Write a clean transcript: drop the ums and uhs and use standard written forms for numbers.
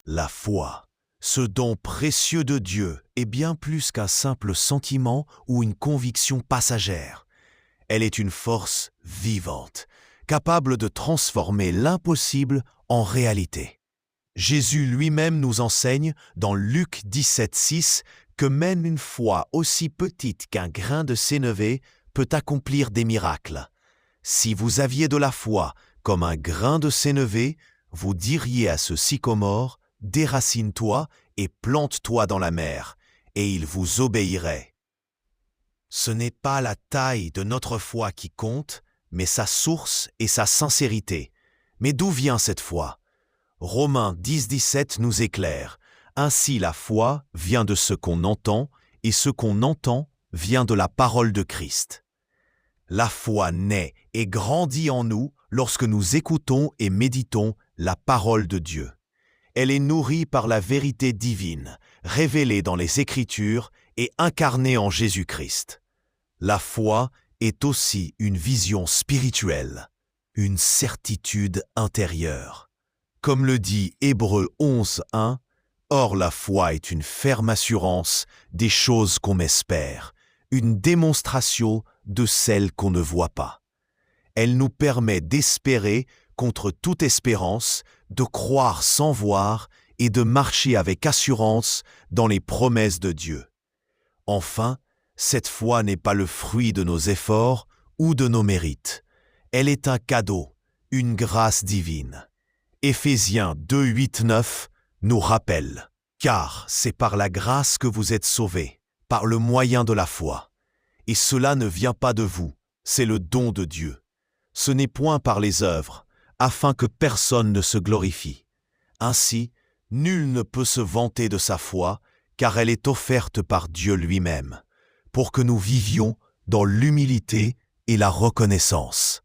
La foi, ce don précieux de Dieu, est bien plus qu'un simple sentiment ou une conviction passagère. Elle est une force vivante, capable de transformer l'impossible en réalité. Jésus lui-même nous enseigne dans Luc 17,6 que même une foi aussi petite qu'un grain de sénévé peut accomplir des miracles. Si vous aviez de la foi comme un grain de sénévé, vous diriez à ce sycomore, déracine-toi et plante-toi dans la mer, et il vous obéirait. Ce n'est pas la taille de notre foi qui compte, mais sa source et sa sincérité. Mais d'où vient cette foi ? Romains 10,17 nous éclaire. Ainsi la foi vient de ce qu'on entend, et ce qu'on entend vient de la parole de Christ. La foi naît et grandit en nous lorsque nous écoutons et méditons la parole de Dieu. Elle est nourrie par la vérité divine, révélée dans les Écritures et incarnée en Jésus-Christ. La foi est aussi une vision spirituelle, une certitude intérieure. Comme le dit Hébreux 11,1, « Or la foi est une ferme assurance des choses qu'on espère, une démonstration de celles qu'on ne voit pas. Elle nous permet d'espérer contre toute espérance, de croire sans voir et de marcher avec assurance dans les promesses de Dieu. Enfin, cette foi n'est pas le fruit de nos efforts ou de nos mérites. Elle est un cadeau, une grâce divine. Éphésiens 2,8-9 nous rappelle « Car c'est par la grâce que vous êtes sauvés, par le moyen de la foi. Et cela ne vient pas de vous, c'est le don de Dieu. Ce n'est point par les œuvres, afin que personne ne se glorifie. Ainsi, nul ne peut se vanter de sa foi, car elle est offerte par Dieu lui-même, pour que nous vivions dans l'humilité et la reconnaissance. »